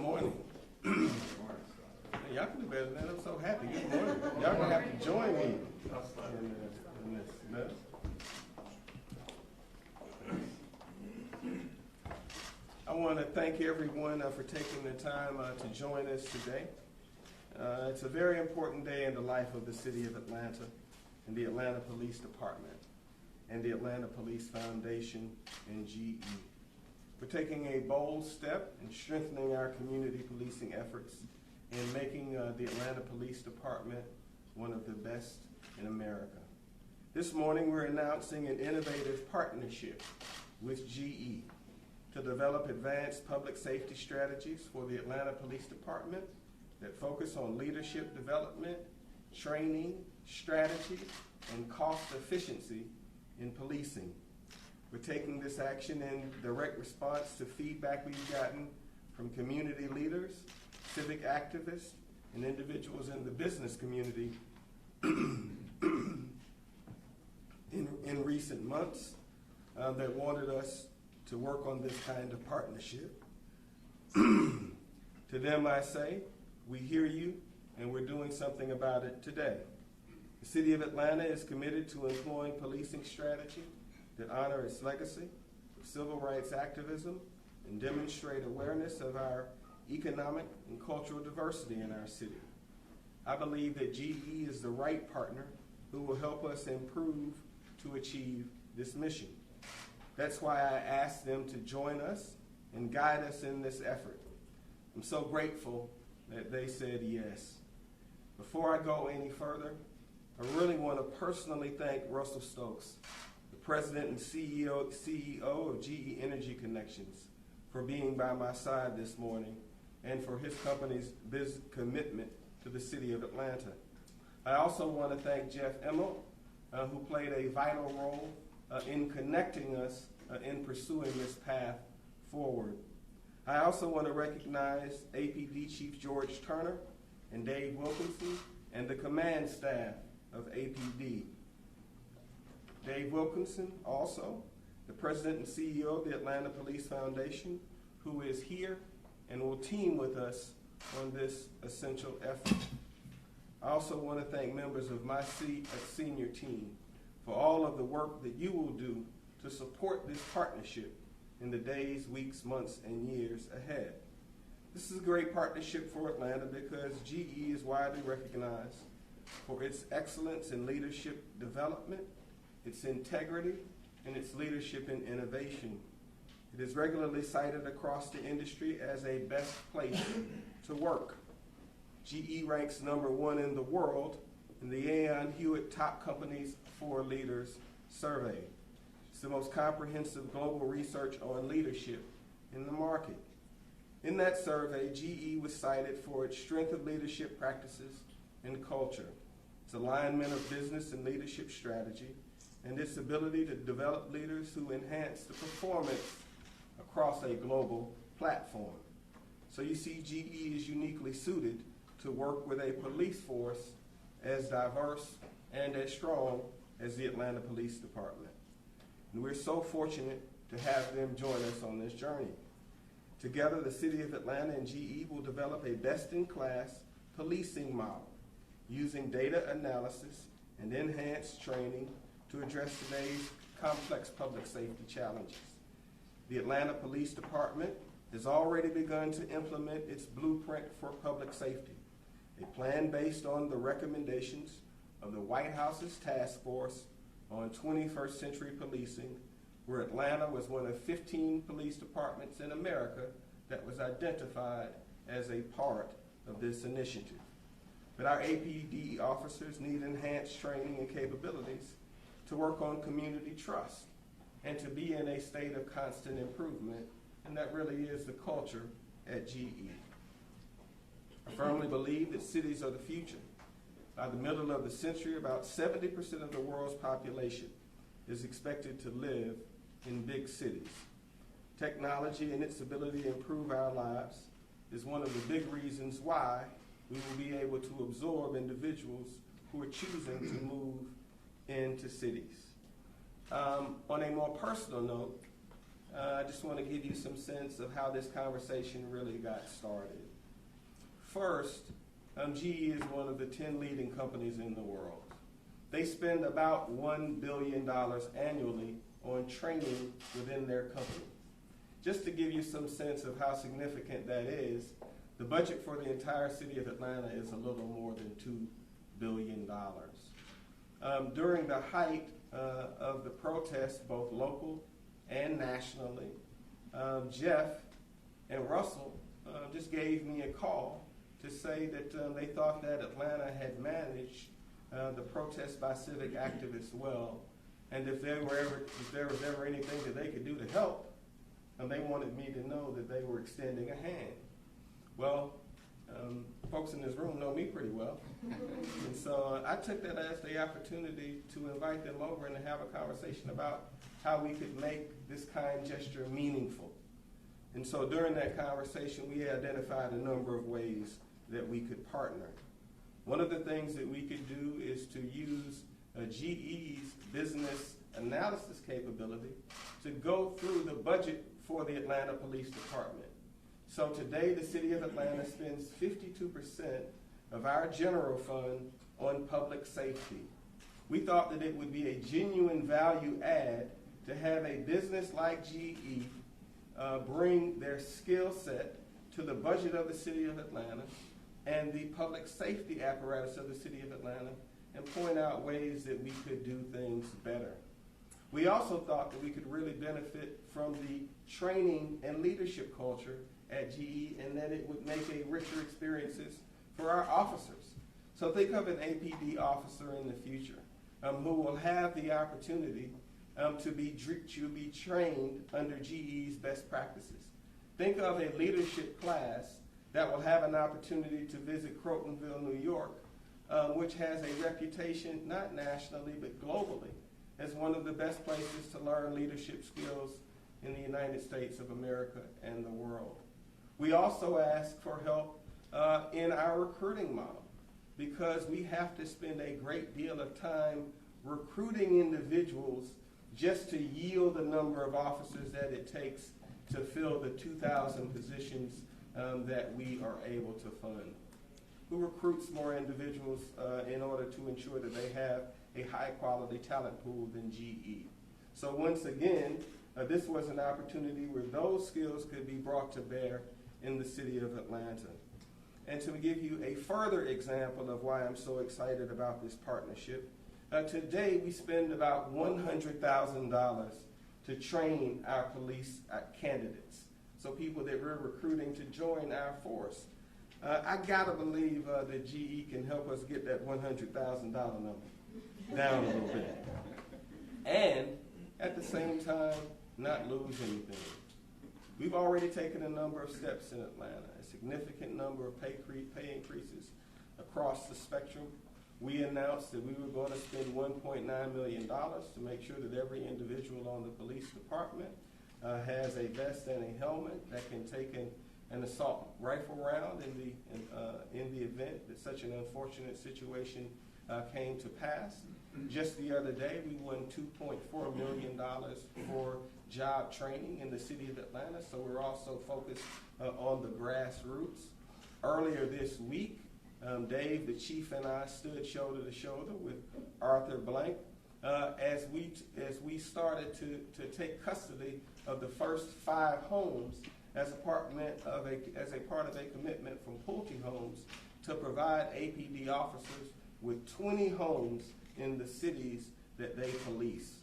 morning. Hey, y'all can do better than that. I'm so happy. Good morning. Y'all gonna have to join me in this mess. I want to thank everyone for taking the time to join us today. It's a very important day in the life of the city of Atlanta and the Atlanta Police Department and the Atlanta Police Foundation and GE. We're taking a bold step in strengthening our community policing efforts and making the Atlanta Police Department one of the best in America. This morning we're announcing an innovative partnership with GE to develop advanced public safety strategies for the Atlanta Police Department that focus on leadership development, training, strategy, and cost efficiency in policing. We're taking this action in direct response to feedback we've gotten from community leaders, civic activists, and individuals in the business community in recent months that wanted us to work on this kind of partnership. To them I say, we hear you and we're doing something about it today. The City of Atlanta is committed to employing policing strategy that honor its legacy of civil rights activism and demonstrate awareness of our economic and cultural diversity in our city. I believe that GE is the right partner who will help us improve to achieve this mission. That's why I asked them to join us and guide us in this effort. I'm so grateful that they said yes. Before I go any further, I really want to personally thank Russell Stokes, the President and CEO of GE Energy Connections, for being by my side this morning and for his company's commitment to the City of Atlanta. I also want to thank Jeff Emmel, who played a vital role in connecting us in pursuing this path forward. I also want to recognize APD Chief George Turner and Dave Wilkinson and the command staff of APD. Dave Wilkinson, also the President and CEO of the Atlanta Police Foundation, who is here and will team with us on this essential effort. I also want to thank members of my senior team for all of the work that you will do to support this partnership in the days, weeks, months, and years ahead. This is a great partnership for Atlanta because GE is widely recognized for its excellence in leadership development, its integrity, and its leadership in innovation. It is regularly cited across the industry as a best place to work. GE ranks #1 in the world in the Aon Hewitt Top Companies for Leaders survey. It's the most comprehensive global research on leadership in the market. In that survey, GE was cited for its strength of leadership practices and culture, its alignment of business and leadership strategy, and its ability to develop leaders who enhance the performance across a global platform. So you see, GE is uniquely suited to work with a police force as diverse and as strong as the Atlanta Police Department. And we're so fortunate to have them join us on this journey. Together, the City of Atlanta and GE will develop a best-in-class policing model using data analysis and enhanced training to address today's complex public safety challenges. The Atlanta Police Department has already begun to implement its blueprint for public safety, a plan based on the recommendations of the White House's task force on 21st century policing, where Atlanta was one of 15 police departments in America that was identified as a part of this initiative. But our APD officers need enhanced training and capabilities to work on community trust and to be in a state of constant improvement, and that really is the culture at GE. I firmly believe that cities are the future. By the middle of the century, about 70% of the world's population is expected to live in big cities. Technology and its ability to improve our lives is one of the big reasons why we will be able to absorb individuals who are choosing to move into cities. On a more personal note, I just want to give you some sense of how this conversation really got started. First, GE is one of the 10 leading companies in the world. They spend about $1 billion annually on training within their company. Just to give you some sense of how significant that is, the budget for the entire city of Atlanta is a little more than $2 billion. During the height of the protests, both local and nationally, Jeff and Russell just gave me a call to say that they thought that Atlanta had managed the protest by civic activists well, and if there was ever anything that they could do to help, they wanted me to know that they were extending a hand. Well, folks in this room know me pretty well, and so I took that as the opportunity to invite them over and to have a conversation about how we could make this kind gesture meaningful. And so during that conversation, we identified a number of ways that we could partner. One of the things that we could do is to use GE's business analysis capability to go through the budget for the Atlanta Police Department. So today, the city of Atlanta spends 52% of our general fund on public safety. We thought that it would be a genuine value add to have a business like GE bring their skill set to the budget of the city of Atlanta and the public safety apparatus of the city of Atlanta and point out ways that we could do things better. We also thought that we could really benefit from the training and leadership culture at GE and that it would make a richer experiences for our officers. So think of an APD officer in the future who will have the opportunity to be trained under GE's best practices. Think of a leadership class that will have an opportunity to visit Crotonville, New York, which has a reputation not nationally but globally as one of the best places to learn leadership skills in the United States of America and the world. We also ask for help in our recruiting model because we have to spend a great deal of time recruiting individuals just to yield the number of officers that it takes to fill the 2,000 positions that we are able to fund. Who recruits more individuals in order to ensure that they have a high-quality talent pool than GE? So once again, this was an opportunity where those skills could be brought to bear in the city of Atlanta. And to give you a further example of why I'm so excited about this partnership, today we spend about $100,000 to train our police candidates, so people that we're recruiting to join our force. I gotta believe that GE can help us get that $100,000 number down a little bit. And at the same time, not lose anything. We've already taken a number of steps in Atlanta, a significant number of pay increases across the spectrum. We announced that we were going to spend $1.9 million to make sure that every individual on the police department has a vest and a helmet that can take an assault rifle round in the event that such an unfortunate situation came to pass. Just the other day, we won $2.4 million for job training in the city of Atlanta, so we're also focused on the grassroots. Earlier this week, Dave, the chief, and I stood shoulder to shoulder with Arthur Blank as we started to take custody of the first 5 homes as a part of a commitment from Pulte Homes to provide APD officers with 20 homes in the cities that they police.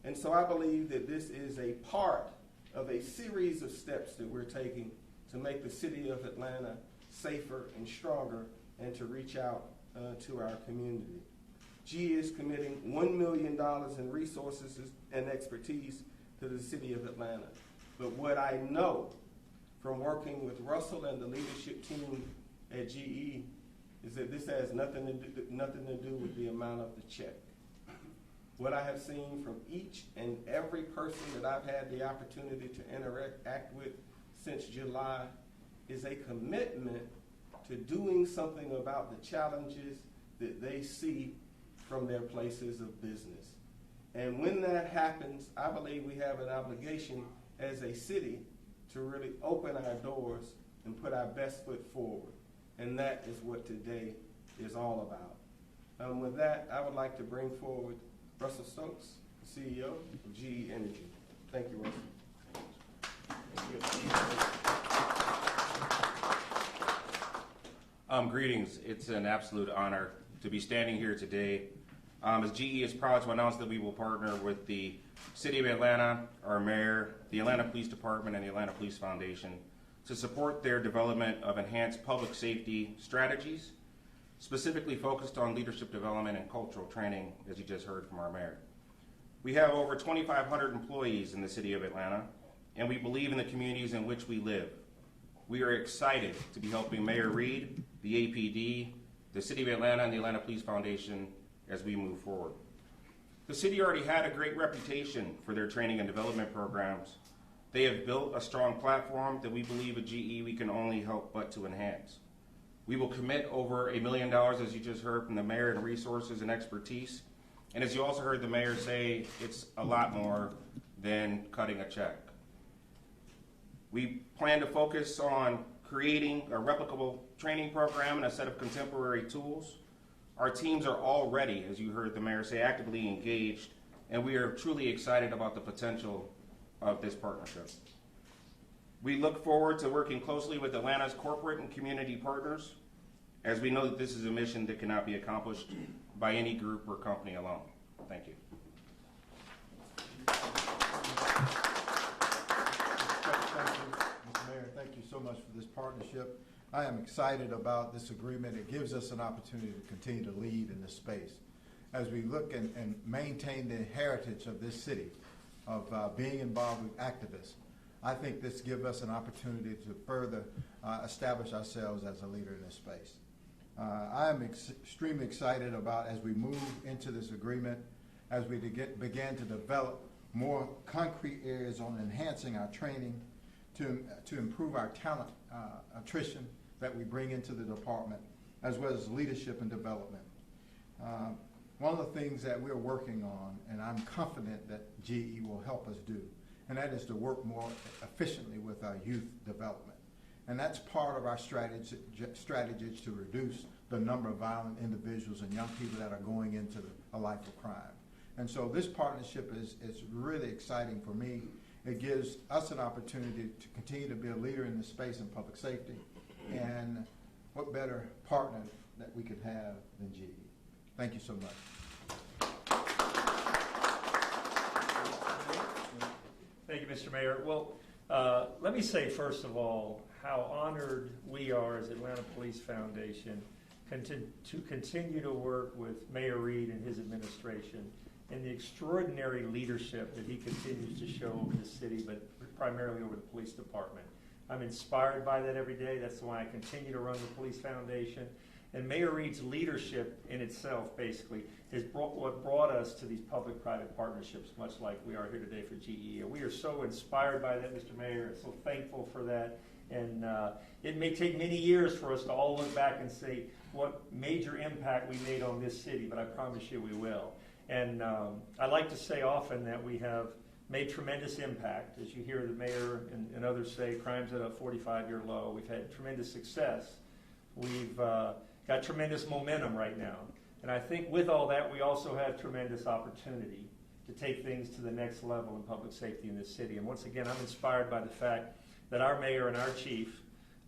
And so I believe that this is a part of a series of steps that we're taking to make the city of Atlanta safer and stronger and to reach out to our community. GE is committing $1 million in resources and expertise to the city of Atlanta. But what I know from working with Russell and the leadership team at GE is that this has nothing to do with the amount of the check. What I have seen from each and every person that I've had the opportunity to interact with since July is a commitment to doing something about the challenges that they see from their places of business. And when that happens, I believe we have an obligation as a city to really open our doors and put our best foot forward. And that is what today is all about. With that, I would like to bring forward Russell Stokes, CEO of GE Energy. Thank you, Russell. Greetings. It's an absolute honor to be standing here today. As GE is proud to announce that we will partner with the City of Atlanta, our mayor, the Atlanta Police Department, and the Atlanta Police Foundation to support their development of enhanced public safety strategies, specifically focused on leadership development and cultural training, as you just heard from our mayor. We have over 2,500 employees in the City of Atlanta, and we believe in the communities in which we live. We are excited to be helping Mayor Reed, the APD, the City of Atlanta, and the Atlanta Police Foundation as we move forward. The city already had a great reputation for their training and development programs. They have built a strong platform that we believe at GE we can only help but to enhance. We will commit over $1 million, as you just heard from the mayor, in resources and expertise. And as you also heard the mayor say, it's a lot more than cutting a check. We plan to focus on creating a replicable training program and a set of contemporary tools. Our teams are already, as you heard the mayor say, actively engaged, and we are truly excited about the potential of this partnership. We look forward to working closely with Atlanta's corporate and community partners, as we know that this is a mission that cannot be accomplished by any group or company alone. Thank you. Mr. Mayor, thank you so much for this partnership. I am excited about this agreement. It gives us an opportunity to continue to lead in this space. As we look and maintain the heritage of this city, of being involved with activists, I think this gives us an opportunity to further establish ourselves as a leader in this space. I am extremely excited about, as we move into this agreement, as we begin to develop more concrete areas on enhancing our training to improve our talent attrition that we bring into the department, as well as leadership and development. One of the things that we're working on, and I'm confident that GE will help us do, and that is to work more efficiently with our youth development. And that's part of our strategies to reduce the number of violent individuals and young people that are going into a life of crime. And so this partnership is really exciting for me. It gives us an opportunity to continue to be a leader in this space in public safety. And what better partner that we could have than GE? Thank you so much. Thank you, Mr. Mayor. Well, let me say, first of all, how honored we are as Atlanta Police Foundation to continue to work with Mayor Reed and his administration and the extraordinary leadership that he continues to show over the city, but primarily over the police department. I'm inspired by that every day. That's why I continue to run the Police Foundation. And Mayor Reed's leadership in itself, basically, is what brought us to these public-private partnerships, much like we are here today for GE. And we are so inspired by that, Mr. Mayor, and so thankful for that. And it may take many years for us to all look back and say what major impact we made on this city, but I promise you we will. And I like to say often that we have made tremendous impact. As you hear the mayor and others say, crime's at a 45-year low. We've had tremendous success. We've got tremendous momentum right now. And I think with all that, we also have tremendous opportunity to take things to the next level in public safety in this city. And once again, I'm inspired by the fact that our mayor and our chief,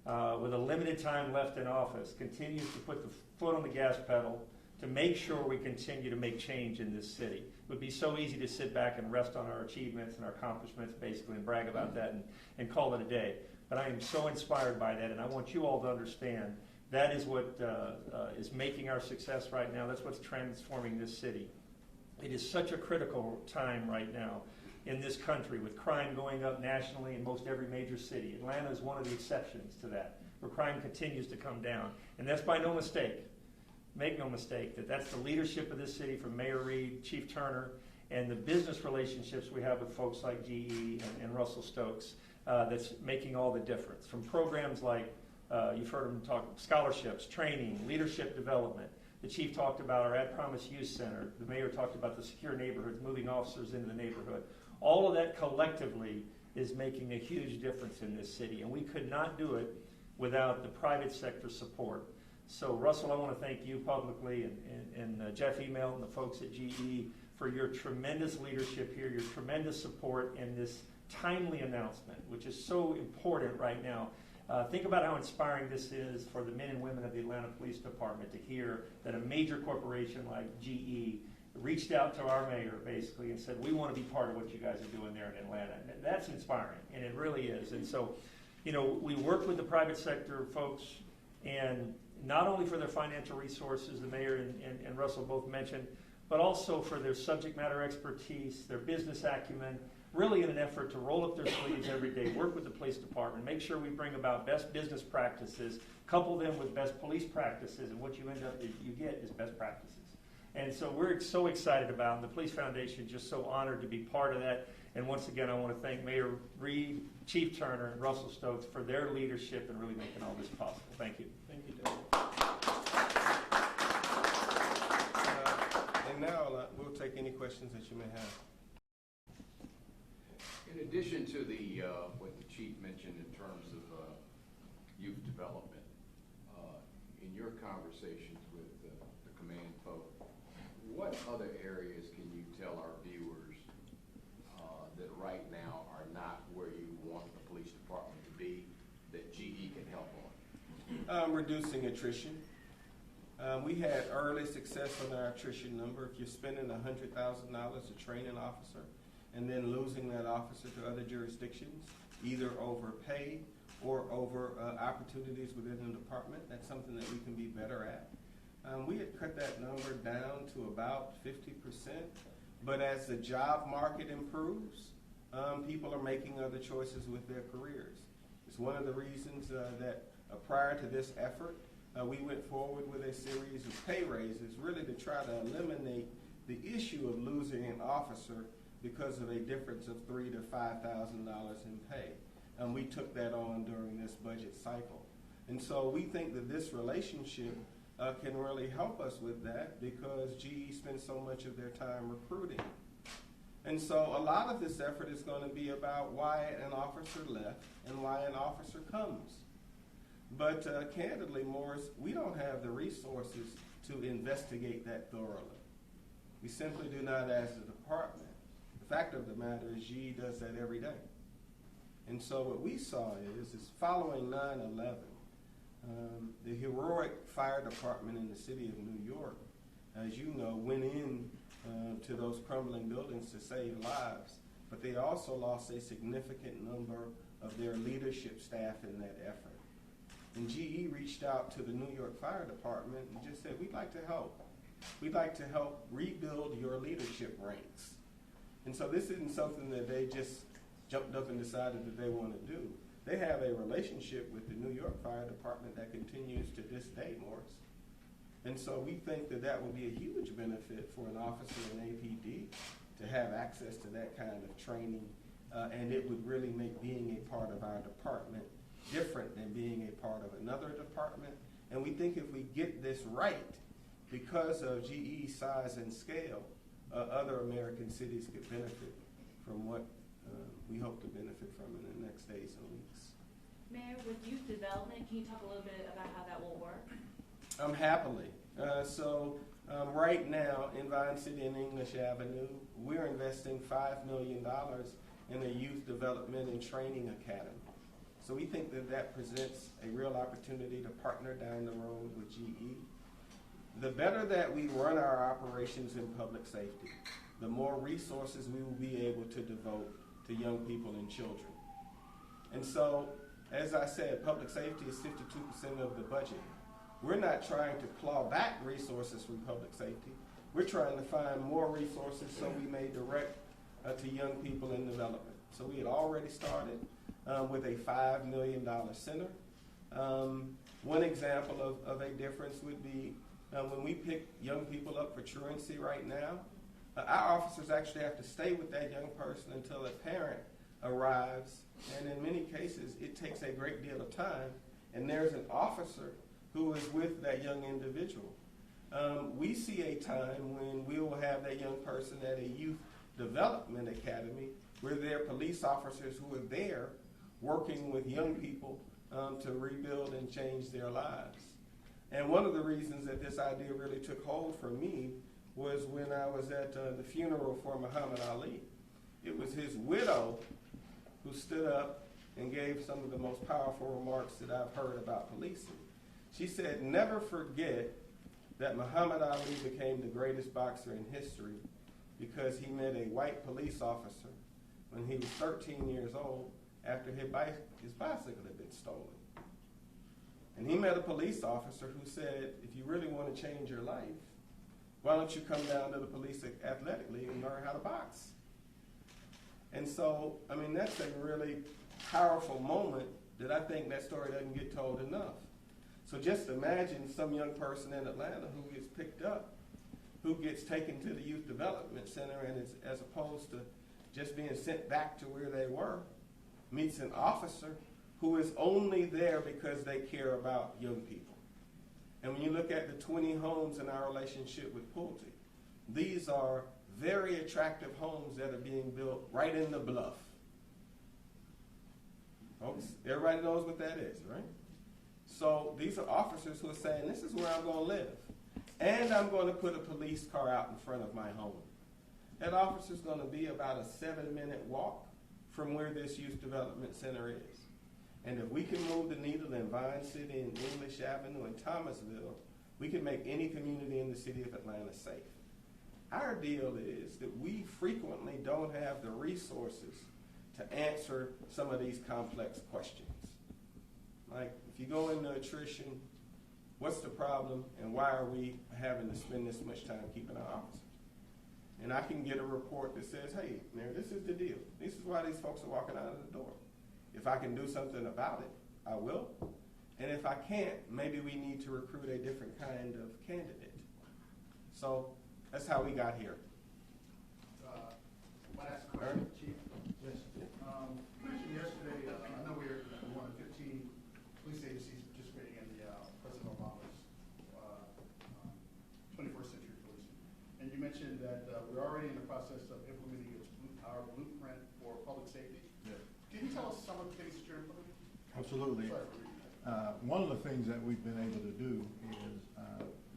with a limited time left in office, continues to put the foot on the gas pedal to make sure we continue to make change in this city. It would be so easy to sit back and rest on our achievements and our accomplishments, basically, and brag about that and call it a day. But I am so inspired by that, and I want you all to understand that is what is making our success right now. That's what's transforming this city. It is such a critical time right now in this country, with crime going up nationally in most every major city. Atlanta is one of the exceptions to that, where crime continues to come down. And that's by no mistake. Make no mistake that that's the leadership of this city, from Mayor Reed, Chief Turner, and the business relationships we have with folks like GE and Russell Stokes that's making all the difference. From programs like, you've heard him talk, scholarships, training, leadership development. The chief talked about our At Promise Youth Center. The mayor talked about the secure neighborhoods, moving officers into the neighborhood. All of that collectively is making a huge difference in this city, and we could not do it without the private sector support. So Russell, I want to thank you publicly and Jeff Email and the folks at GE for your tremendous leadership here, your tremendous support in this timely announcement, which is so important right now. Think about how inspiring this is for the men and women of the Atlanta Police Department to hear that a major corporation like GE reached out to our mayor basically and said, we want to be part of what you guys are doing there in Atlanta. And that's inspiring, and it really is. And so, you know, we work with the private sector folks, and not only for their financial resources, the mayor and Russell both mentioned, but also for their subject matter expertise, their business acumen, really in an effort to roll up their sleeves every day, work with the police department, make sure we bring about best business practices, couple them with best police practices, and what you end up, you get is best practices. And so we're so excited about it, and the Police Foundation is just so honored to be part of that. And once again, I want to thank Mayor Reed, Chief Turner, and Russell Stokes for their leadership in really making all this possible. Thank you. Thank you, David. And now we'll take any questions that you may have. In addition to the what the chief mentioned in terms of youth development, in your conversations with the command folk, what other areas can you tell our viewers that right now are not where you want the police department to be that GE can help on? Reducing attrition. We had early success on our attrition number. If you're spending $100,000 to train an officer and then losing that officer to other jurisdictions, either over pay or over opportunities within the department, that's something that we can be better at. We had cut that number down to about 50%, but as the job market improves, people are making other choices with their careers. It's one of the reasons that prior to this effort, we went forward with a series of pay raises, really to try to eliminate the issue of losing an officer because of a difference of $3,000 to $5,000 in pay. And we took that on during this budget cycle. And so we think that this relationship can really help us with that because GE spends so much of their time recruiting. And so a lot of this effort is going to be about why an officer left and why an officer comes. But candidly, Morris, we don't have the resources to investigate that thoroughly. We simply do not as a department. The fact of the matter is GE does that every day. And so what we saw is following 9/11, the heroic fire department in the city of New York, as you know, went in to those crumbling buildings to save lives, but they also lost a significant number of their leadership staff in that effort. And GE reached out to the New York Fire Department and just said, we'd like to help. We'd like to help rebuild your leadership ranks. And so this isn't something that they just jumped up and decided that they want to do. They have a relationship with the New York Fire Department that continues to this day, Morris. And so we think that that will be a huge benefit for an officer in APD to have access to that kind of training, and it would really make being a part of our department different than being a part of another department. And we think if we get this right, because of GE's size and scale, other American cities could benefit from what we hope to benefit from in the next days and weeks. Mayor, with youth development, can you talk a little bit about how that will work? Happily. Right now in Vine City and English Avenue, we're investing $5 million in a youth development and training academy. So we think that that presents a real opportunity to partner down the road with GE. The better that we run our operations in public safety, the more resources we will be able to devote to young people and children. And so, as I said, public safety is 52% of the budget. We're not trying to claw back resources from public safety. We're trying to find more resources so we may direct to young people in development. So we had already started with a $5 million center. One example of a difference would be when we pick young people up for truancy right now, our officers actually have to stay with that young person until a parent arrives, and in many cases it takes a great deal of time, and there's an officer who is with that young individual. We see a time when we will have that young person at a youth development academy We're their police officers who are there working with young people to rebuild and change their lives. And one of the reasons that this idea really took hold for me was when I was at the funeral for Muhammad Ali. It was his widow who stood up and gave some of the most powerful remarks that I've heard about policing. She said, never forget that Muhammad Ali became the greatest boxer in history because he met a white police officer when he was 13 years old after his bicycle had been stolen. And he met a police officer who said, if you really want to change your life, why don't you come down to the police athletically and learn how to box? And so, I mean, that's a really powerful moment that I think that story doesn't get told enough. So just imagine some young person in Atlanta who gets picked up, who gets taken to the Youth Development Center, and is, as opposed to just being sent back to where they were, meets an officer who is only there because they care about young people. And when you look at the 20 homes in our relationship with Pulte, these are very attractive homes that are being built right in the bluff. Folks, everybody knows what that is, right? So these are officers who are saying, this is where I'm going to live. And I'm going to put a police car out in front of my home. That officer is going to be about a 7-minute walk from where this Youth Development Center is. And if we can move the needle in Vine City and English Avenue and Thomasville, we can make any community in the city of Atlanta safe. Our deal is that we frequently don't have the resources to answer some of these complex questions. Like, if you go into attrition, what's the problem and why are we having to spend this much time keeping our officers? And I can get a report that says, hey, Mayor, this is the deal. This is why these folks are walking out of the door. If I can do something about it, I will. And if I can't, maybe we need to recruit a different kind of candidate. So that's how we got here. My last question, Chief. Yes. You mentioned yesterday, I know we're one of 15 police agencies participating in the President Obama's 21st century policing. And you mentioned that we're already in the process of implementing our blueprint for public safety. Yeah. Can you tell us some of the things that you're implementing? Absolutely. Sorry for reading that. One of the things that we've been able to do is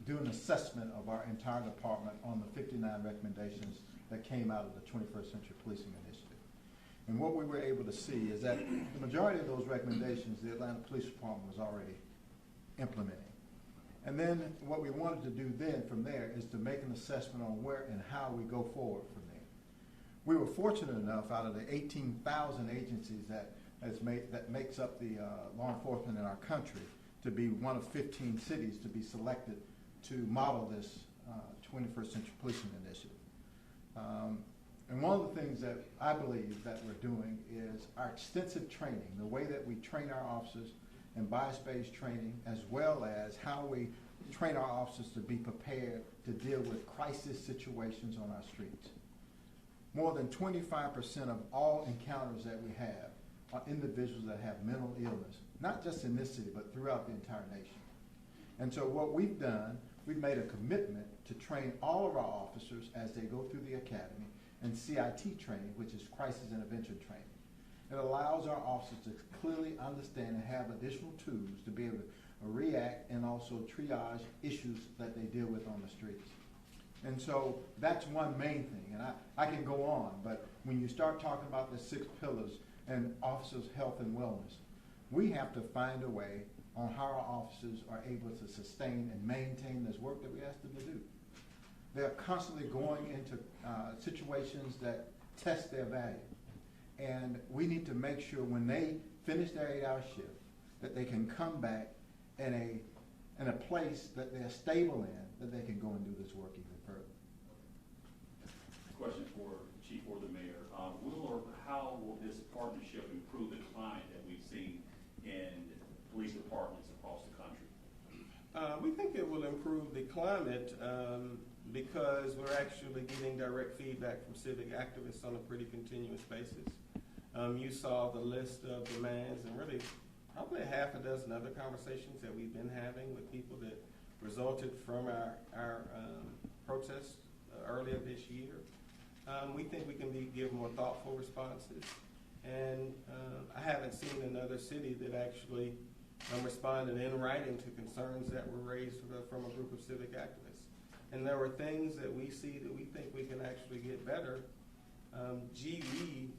do an assessment of our entire department on the 59 recommendations that came out of the 21st Century Policing Initiative. And what we were able to see is that the majority of those recommendations the Atlanta Police Department was already implementing. And then what we wanted to do then from there is to make an assessment on where and how we go forward from there. We were fortunate enough, out of the 18,000 agencies that makes up the law enforcement in our country, to be one of 15 cities to be selected to model this 21st Century Policing Initiative. And one of the things that I believe that we're doing is our extensive training, the way that we train our officers in bias-based training, as well as how we train our officers to be prepared to deal with crisis situations on our streets. More than 25% of all encounters that we have are individuals that have mental illness, not just in this city, but throughout the entire nation. And so what we've done, we've made a commitment to train all of our officers as they go through the academy and CIT training, which is crisis intervention training. It allows our officers to clearly understand and have additional tools to be able to react and also triage issues that they deal with on the streets. And so that's one main thing, and I can go on, but when you start talking about the 6 pillars and officers' health and wellness, we have to find a way on how our officers are able to sustain and maintain this work that we ask them to do. They're constantly going into situations that test their value. And we need to make sure when they finish their 8-hour shift that they can come back in a place that they're stable in, that they can go and do this work even further. Question for Chief or the Mayor. How will this partnership improve the climate that we've seen in police departments across the country? We think it will improve the climate because we're actually getting direct feedback from civic activists on a pretty continuous basis. You saw the list of demands and really probably a half a dozen other conversations that we've been having with people that resulted from our protests earlier this year. We think we can give more thoughtful responses. And I haven't seen another city that actually responded in writing to concerns that were raised from a group of civic activists. And there were things that we see that we think we can actually get better. GE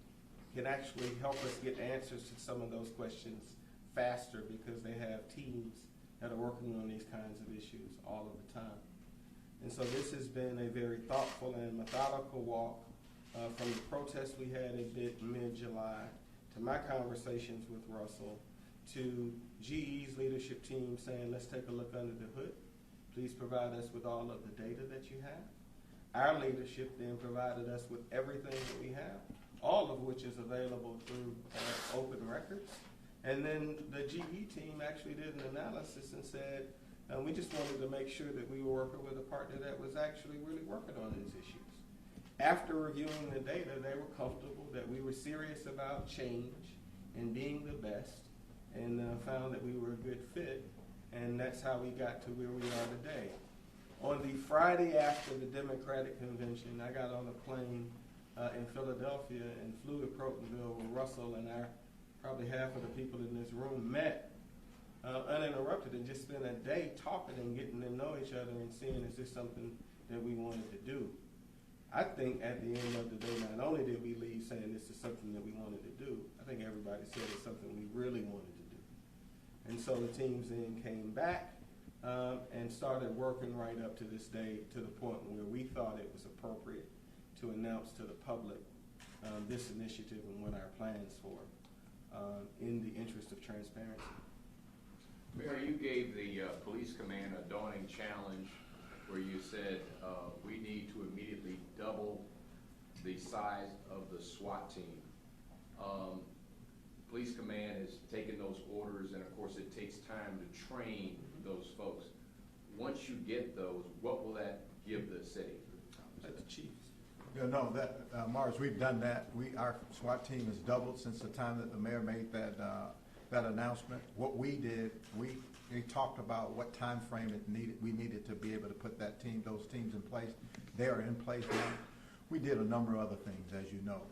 can actually help us get answers to some of those questions faster because they have teams that are working on these kinds of issues all of the time. And so this has been a very thoughtful and methodical walk from the protest we had in mid-July to my conversations with Russell to GE's leadership team saying, let's take a look under the hood. Please provide us with all of the data that you have. Our leadership then provided us with everything that we have, all of which is available through open records. And then the GE team actually did an analysis and said, we just wanted to make sure that we were working with a partner that was actually really working on these issues. After reviewing the data, they were comfortable that we were serious about change and being the best, and found that we were a good fit, and that's how we got to where we are today. On the Friday after the Democratic convention, I got on a plane in Philadelphia and flew to Crotonville where Russell and probably half of the people in this room met uninterrupted and just spent a day talking and getting to know each other and seeing is this something that we wanted to do. I think at the end of the day, not only did we leave saying this is something that we wanted to do, I think everybody said it's something we really wanted to do. And so the teams then came back and started working right up to this day to the point where we thought it was appropriate to announce to the public this initiative and what our plans for in the interest of transparency. Mayor, you gave the police command a daunting challenge where you said we need to immediately double the size of the SWAT team. Police command has taken those orders, and of course it takes time to train those folks. Once you get those, what will that give the city? That's the chiefs. Yeah, no, Morris, we've done that. Our SWAT team has doubled since the time that the mayor made that announcement. What we did, we talked about what time frame we needed to be able to put those teams in place. They are in place now. We did a number of other things, as you know.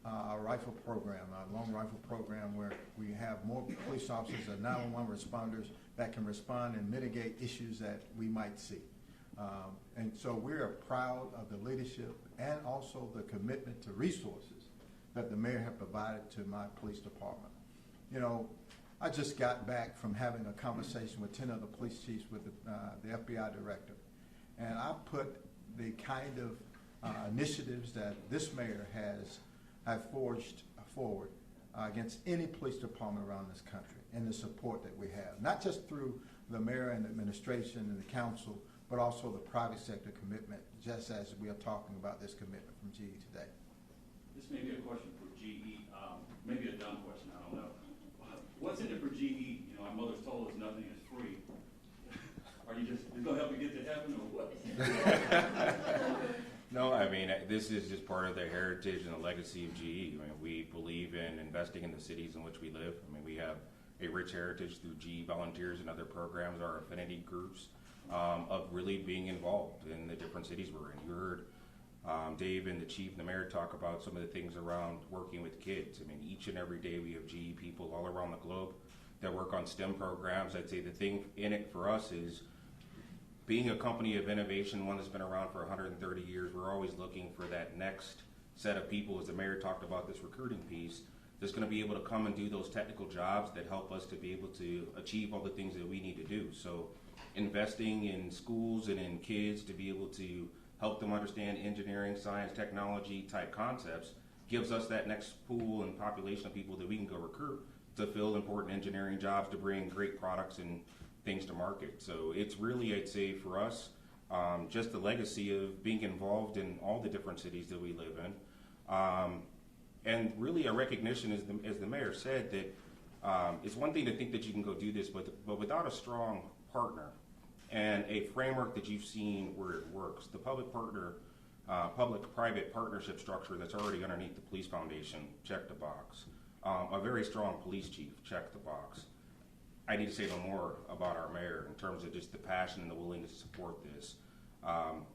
Our rifle program, our long rifle program, where we have more police officers and 911 responders that can respond and mitigate issues that we might see. And so we are proud of the leadership and also the commitment to resources that the mayor has provided to my police department. You know, I just got back from having a conversation with 10 other police chiefs with the FBI director, and I put the kind of initiatives that this mayor has forged forward against any police department around this country, and the support that we have, not just through the mayor and the administration and the council, but also the private sector commitment, just as we are talking about this commitment from GE today. This may be a question for GE, maybe a dumb question, I don't know. What's in it for GE? You know, our mothers told us nothing is free. Are you just going to help me get to heaven or what? No, I mean, this is just part of the heritage and the legacy of GE. I mean, we believe in investing in the cities in which we live. I mean, we have a rich heritage through GE volunteers and other programs, our affinity groups, of really being involved in the different cities we're in. You heard Dave and the chief and the mayor talk about some of the things around working with kids. I mean, each and every day we have GE people all around the globe that work on STEM programs. I'd say the thing in it for us is being a company of innovation, one that's been around for 130 years, we're always looking for that next set of people, as the mayor talked about this recruiting piece, that's going to be able to come and do those technical jobs that help us to be able to achieve all the things that we need to do. So investing in schools and in kids to be able to help them understand engineering, science, technology type concepts gives us that next pool and population of people that we can go recruit to fill important engineering jobs, to bring great products and things to market. So it's really, I'd say for us, just the legacy of being involved in all the different cities that we live in. And really a recognition, as the mayor said, that it's one thing to think that you can go do this, but without a strong partner and a framework that you've seen where it works, the public-private partnership structure that's already underneath the police foundation, check the box. A very strong police chief, check the box. I need to say no more about our mayor in terms of just the passion and the willingness to support this.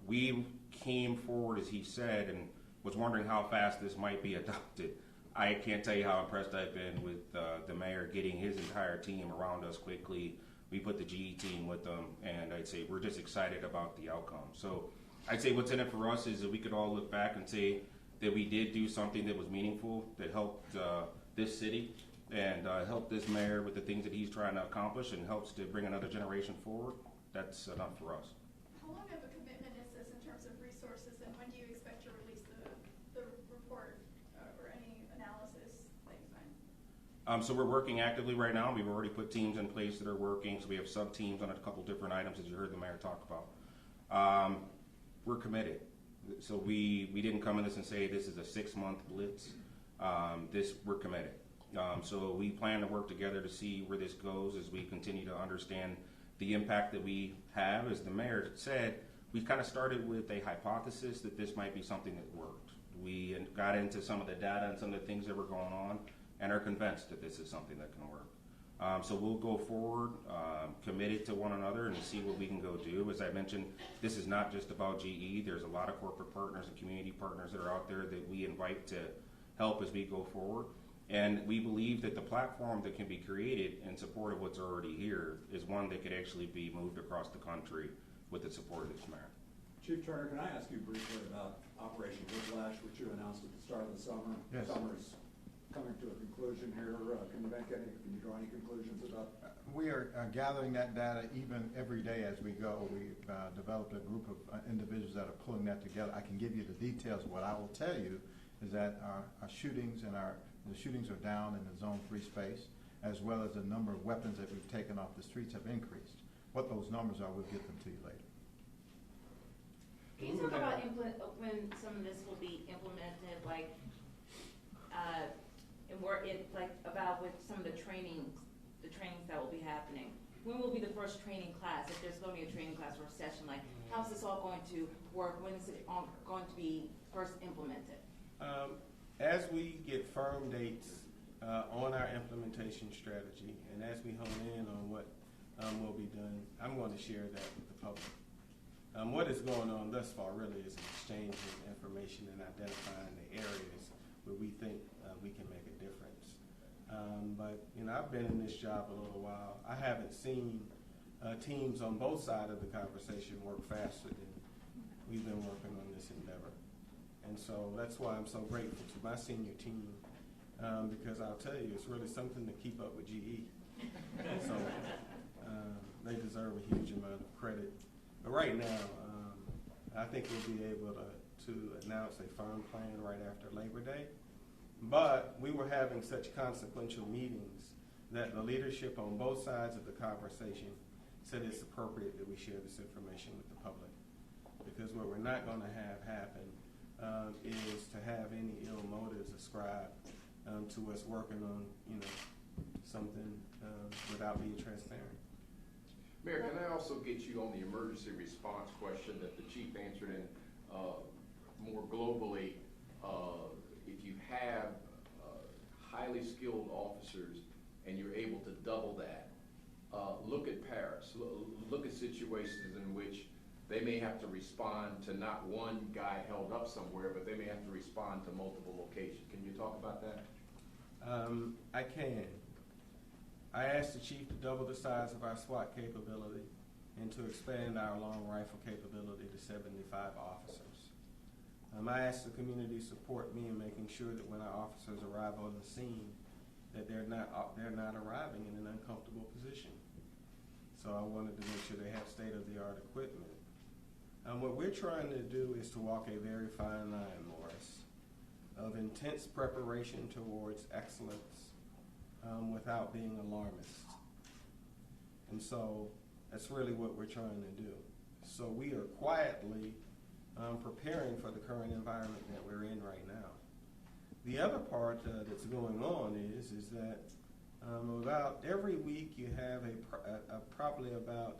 We came forward, as he said, and was wondering how fast this might be adopted. I can't tell you how impressed I've been with the mayor getting his entire team around us quickly. We put the GE team with them, and I'd say we're just excited about the outcome. So I'd say what's in it for us is that we could all look back and say that we did do something that was meaningful, that helped this city, and helped this mayor with the things that he's trying to accomplish, and helps to bring another generation forward. That's enough for us. How long of a commitment is this in terms of resources, and when do you expect to release the report or any analysis that you find? So we're working actively right now. We've already put teams in place that are working. So we have sub-teams on a couple different items, as you heard the mayor talk about. We're committed. So we didn't come in this and say this is a 6-month blitz. We're committed. So we plan to work together to see where this goes as we continue to understand the impact that we have. As the mayor said, we kind of started with a hypothesis that this might be something that worked. We got into some of the data and some of the things that were going on, and are convinced that this is something that can work. So we'll go forward, committed to one another, and see what we can go do. As I mentioned, this is not just about GE. There's a lot of corporate partners and community partners that are out there that we invite to help as we go forward. And we believe that the platform that can be created in support of what's already here is one that could actually be moved across the country with the support of this mayor. Chief Turner, can I ask you briefly about Operation Whiplash, which you announced at the start of the summer? Yes. Summer's coming to a conclusion here. Can you draw any conclusions about? We are gathering that data even every day as we go. We've developed a group of individuals that are pulling that together. I can give you the details. What I will tell you is that our shootings and the shootings are down in the Zone 3 space, as well as the number of weapons that we've taken off the streets have increased. What those numbers are, we'll get them to you later. Can you talk about when some of this will be implemented, like, and about with some of the trainings that will be happening? When will be the first training class, if there's going to be a training class or a session? Like, how's this all going to work? When is it going to be first implemented? As we get firm dates on our implementation strategy, and as we hone in on what will be done, I'm going to share that with the public. What is going on thus far really is exchanging information and identifying the areas where we think we can make a difference. But I've been in this job a little while. I haven't seen teams on both sides of the conversation work faster than we've been working on this endeavor. And so that's why I'm so grateful to my senior team, because I'll tell you, it's really something to keep up with GE. So they deserve a huge amount of credit. But right now, I think we'll be able to announce a firm plan right after Labor Day. But we were having such consequential meetings that the leadership on both sides of the conversation said it's appropriate that we share this information with the public. Because what we're not going to have happen is to have any ill motives ascribed to us working on something without being transparent. Mayor, can I also get you on the emergency response question that the chief answered in more globally? If you have highly skilled officers and you're able to double that, look at Paris. Look at situations in which they may have to respond to not one guy held up somewhere, but they may have to respond to multiple locations. Can you talk about that? I can. I asked the chief to double the size of our SWAT capability and to expand our long rifle capability to 75 officers. I asked the community to support me in making sure that when our officers arrive on the scene, that they're not arriving in an uncomfortable position. So I wanted to make sure they have state-of-the-art equipment. What we're trying to do is to walk a very fine line, Morris, of intense preparation towards excellence without being alarmist. And so that's really what we're trying to do. So we are quietly preparing for the current environment that we're in right now. The other part that's going on is that about every week you have probably about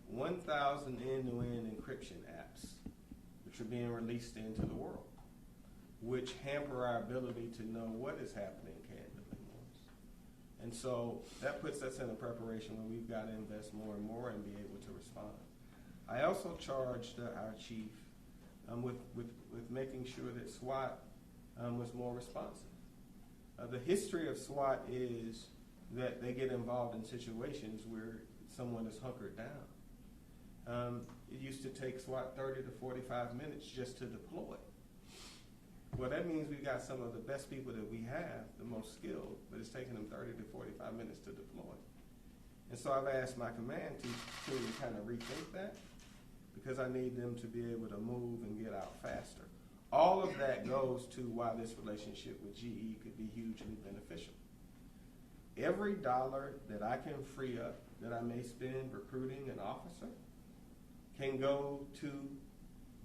1,000 end-to-end encryption apps which are being released into the world, which hamper our ability to know what is happening candidly. And so that puts us in a preparation where we've got to invest more and more and be able to respond. I also charged our chief with making sure that SWAT was more responsive. The history of SWAT is that they get involved in situations where someone is hunkered down. It used to take SWAT 30 to 45 minutes just to deploy. Well, that means we got some of the best people that we have, the most skilled, but it's taking them 30 to 45 minutes to deploy. And so I've asked my command team to kind of rethink that, because I need them to be able to move and get out faster. All of that goes to why this relationship with GE could be hugely beneficial. Every dollar that I can free up that I may spend recruiting an officer can go to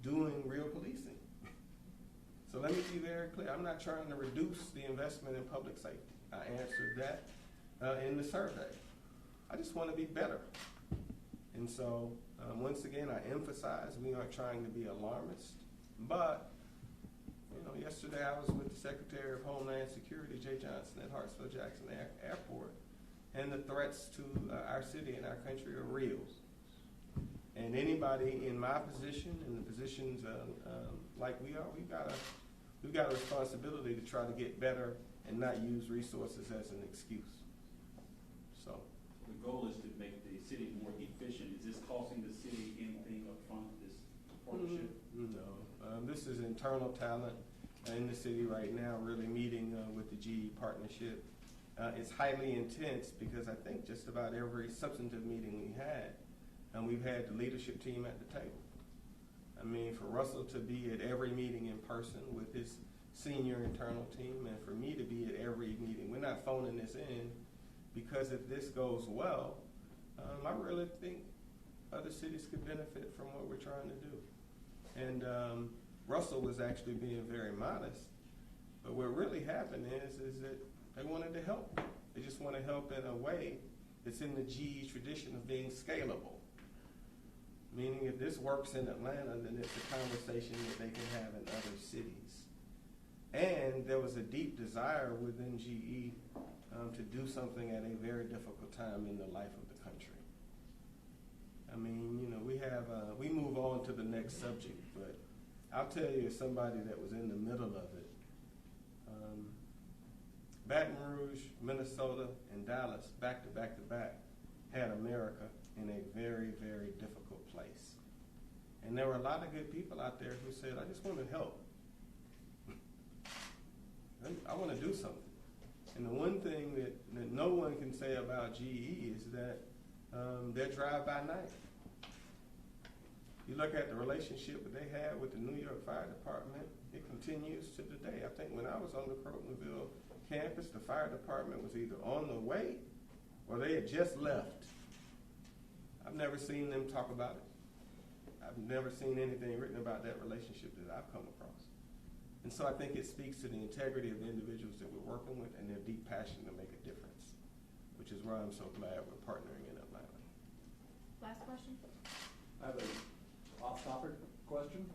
doing real policing. So let me be very clear. I'm not trying to reduce the investment in public safety. I answered that in the survey. I just want to be better. And so, once again, I emphasize we aren't trying to be alarmist, but yesterday I was with the Secretary of Homeland Security, Jay Johnson, at Hartsfield-Jackson Airport, and the threats to our city and our country are real. And anybody in my position, in the positions like we are, we've got a responsibility to try to get better and not use resources as an excuse. So the goal is to make the city more efficient. Is this costing the city anything up front, this partnership? No, this is internal talent in the city right now, really meeting with the GE partnership. It's highly intense because I think just about every substantive meeting we had, we've had the leadership team at the table. I mean, for Russell to be at every meeting in person with his senior internal team, and for me to be at every meeting. We're not phoning this in, because if this goes well, I really think other cities could benefit from what we're trying to do. And Russell was actually being very modest, but what really happened is that they wanted to help. They just want to help in a way that's in the GE tradition of being scalable. Meaning if this works in Atlanta, then it's a conversation that they can have in other cities. And there was a deep desire within GE to do something at a very difficult time in the life of the country. I mean, we move on to the next subject, but I'll tell you, as somebody that was in the middle of it, Baton Rouge, Minnesota, and Dallas, back to back to back, had America in a very, very difficult place. And there were a lot of good people out there who said, I just want to help. I want to do something. And the one thing that no one can say about GE is that they're drive-by night. You look at the relationship that they had with the New York Fire Department, it continues to today. I think when I was on the Crotonville campus, the fire department was either on the way or they had just left. I've never seen them talk about it. I've never seen anything written about that relationship that I've come across. And so I think it speaks to the integrity of the individuals that we're working with and their deep passion to make a difference, which is why I'm so glad we're partnering in Atlanta. Last question? I have an off-topic question.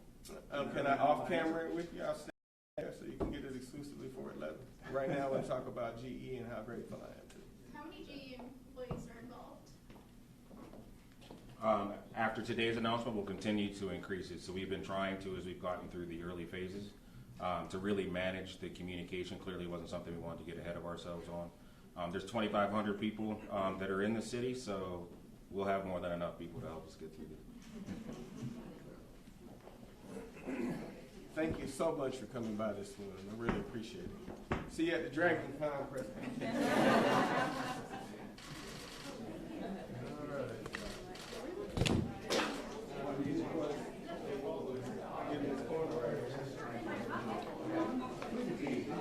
Can I off-camera it with you? I'll stay there so you can get it exclusively for 11. Right now, I want to talk about GE and how grateful I am to you. How many GE employees are involved? After today's announcement, we'll continue to increase it. So we've been trying to, as we've gotten through the early phases, to really manage the communication. Clearly wasn't something we wanted to get ahead of ourselves on. There's 2,500 people that are in the city, so we'll have more than enough people to help us get through this. Thank you so much for coming by this morning. I really appreciate it. See you at the Dragon Con presentation.